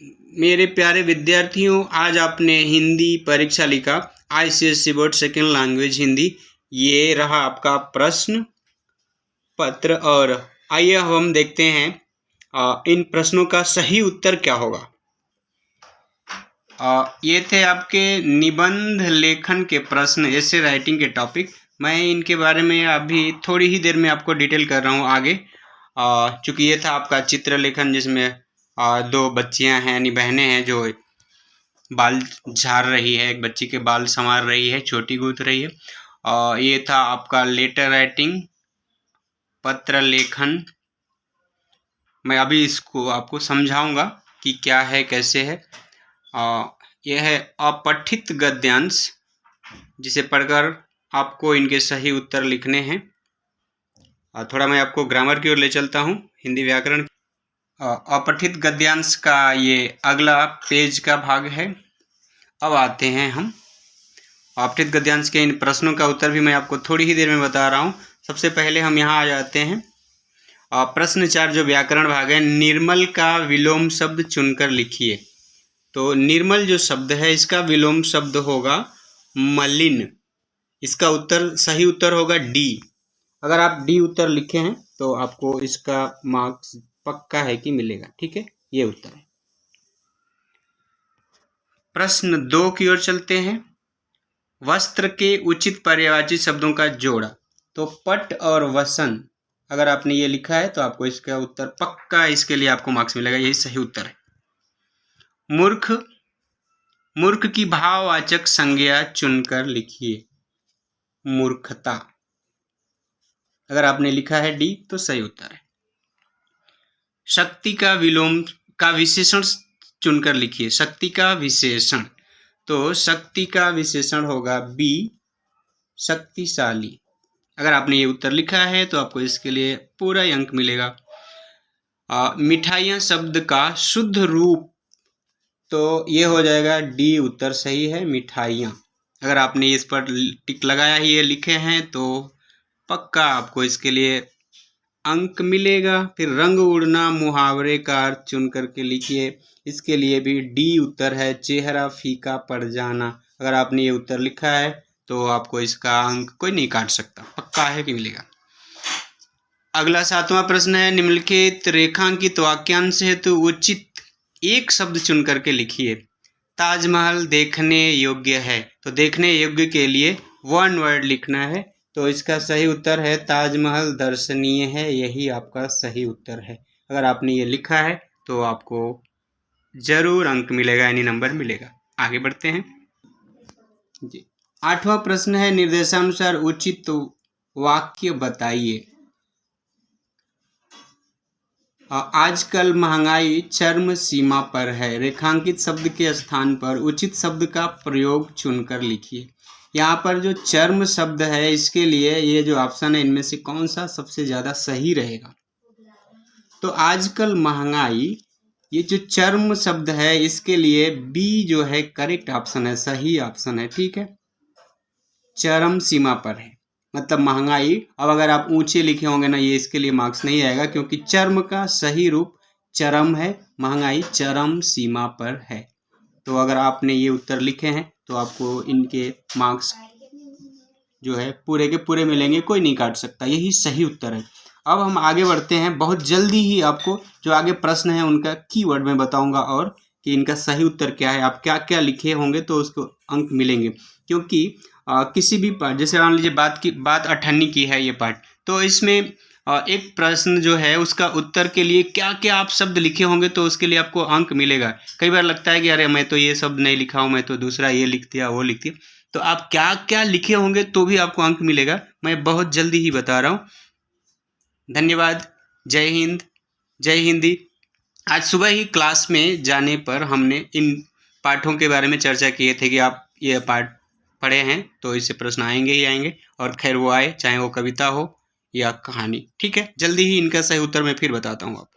मेरे प्यारे विद्यार्थियों, आज आपने हिंदी परीक्षा लिखा, ICSE board second language Hindi. ये रहा आपका प्रश्न पत्र और आइए हम देखते हैं इन प्रश्नों का सही उत्तर क्या होगा। ये थे आपके निबंध लेखन के प्रश्न, ऐसे राइटिंग के टॉपिक। मैं इनके बारे में अभी थोड़ी ही देर में आपको डिटेल कर रहा हूँ आगे। चूँकि ये था आपका चित्र लेखन, जिसमें दो बच्चियां हैं यानी बहनें हैं जो बाल झाड़ रही है, एक बच्ची के बाल संवार रही है, छोटी गूंथ रही है। ये था आपका लेटर राइटिंग, पत्र लेखन। मैं अभी इसको आपको समझाऊंगा कि क्या है कैसे है। यह है अपठित गद्यांश, जिसे पढ़कर आपको इनके सही उत्तर लिखने हैं। थोड़ा मैं आपको ग्रामर की ओर ले चलता हूँ, हिंदी व्याकरण। अपठित गद्यांश का ये अगला पेज का भाग है। अब आते हैं हम अपठित गद्यांश के इन प्रश्नों का उत्तर भी मैं आपको थोड़ी ही देर में बता रहा हूँ। सबसे पहले हम यहाँ आ जाते हैं। प्रश्न 4 जो व्याकरण भाग है, निर्मल का विलोम शब्द चुनकर लिखिए। तो निर्मल जो शब्द है, इसका विलोम शब्द होगा मलिन। इसका उत्तर सही उत्तर होगा डी। अगर आप डी उत्तर लिखे हैं तो आपको इसका मार्क्स पक्का है कि मिलेगा। ठीक है, ये उत्तर है। प्रश्न 2 की ओर चलते हैं। वस्त्र के उचित पर्यायवाची शब्दों का जोड़ा। तो पट और वसन, अगर आपने ये लिखा है तो आपको इसका उत्तर पक्का, इसके लिए आपको मार्क्स मिलेगा, यही सही उत्तर है। मूर्ख, मूर्ख की भाववाचक संज्ञा चुनकर लिखिए। मूर्खता, अगर आपने लिखा है डी तो सही उत्तर है। शक्ति का विलोम का विशेषण चुनकर लिखिए। शक्ति का विशेषण, तो शक्ति का विशेषण होगा बी, शक्तिशाली। अगर आपने ये उत्तर लिखा है तो आपको इसके लिए पूरा अंक मिलेगा। मिठाइयाँ शब्द का शुद्ध रूप, तो ये हो जाएगा डी, उत्तर सही है, मिठाइयाँ। अगर आपने इस पर टिक लगाया ही ये लिखे हैं तो पक्का आपको इसके लिए अंक मिलेगा। फिर रंग उड़ना मुहावरे का अर्थ चुन करके लिखिए, इसके लिए भी डी उत्तर है, चेहरा फीका पड़ जाना। अगर आपने ये उत्तर लिखा है तो आपको इसका अंक कोई नहीं काट सकता, पक्का है कि मिलेगा। अगला 7वां प्रश्न है, निम्नलिखित रेखांकित वाक्यांश हेतु उचित एक शब्द चुन करके लिखिए। ताजमहल देखने योग्य है, तो देखने योग्य के लिए वन वर्ड लिखना है। तो इसका सही उत्तर है ताजमहल दर्शनीय है, यही आपका सही उत्तर है। अगर आपने ये लिखा है तो आपको जरूर अंक मिलेगा, यानी नंबर मिलेगा। आगे बढ़ते हैं जी। 8वां प्रश्न है, निर्देशानुसार उचित वाक्य बताइए। आजकल महंगाई चरम सीमा पर है। रेखांकित शब्द के स्थान पर उचित शब्द का प्रयोग चुनकर लिखिए। यहाँ पर जो चरम शब्द है, इसके लिए ये जो ऑप्शन है, इनमें से कौन सा सबसे ज़्यादा सही रहेगा? तो आजकल महंगाई, ये जो चरम शब्द है, इसके लिए बी जो है करेक्ट ऑप्शन है, सही ऑप्शन है। ठीक है, चरम सीमा पर है मतलब महंगाई। अब अगर आप ऊंचे लिखे होंगे ना, ये इसके लिए मार्क्स नहीं आएगा, क्योंकि चरम का सही रूप चरम है, महंगाई चरम सीमा पर है। तो अगर आपने ये उत्तर लिखे हैं तो आपको इनके मार्क्स जो है पूरे के पूरे मिलेंगे, कोई नहीं काट सकता, यही सही उत्तर है। अब हम आगे बढ़ते हैं। बहुत जल्दी ही आपको जो आगे प्रश्न है उनका कीवर्ड में बताऊंगा और कि इनका सही उत्तर क्या है, आप क्या क्या लिखे होंगे तो उसको अंक मिलेंगे। क्योंकि किसी भी पार्ट, जैसे मान लीजिए बात 98 की है ये पार्ट, तो इसमें एक प्रश्न जो है उसका उत्तर के लिए क्या क्या आप शब्द लिखे होंगे तो उसके लिए आपको अंक मिलेगा। कई बार लगता है कि अरे मैं तो ये शब्द नहीं लिखा हूँ, मैं तो दूसरा ये लिख दिया वो लिख दिया, तो आप क्या क्या लिखे होंगे तो भी आपको अंक मिलेगा। मैं बहुत जल्दी ही बता रहा हूँ। धन्यवाद। जय हिंद, जय हिंदी। आज सुबह ही क्लास में जाने पर हमने इन पाठों के बारे में चर्चा किए थे कि आप ये पाठ पढ़े हैं तो इससे प्रश्न आएंगे ही आएंगे, और खैर वो आए, चाहे वो कविता हो या कहानी। ठीक है, जल्दी ही इनका सही उत्तर मैं फिर बताता हूँ आपको।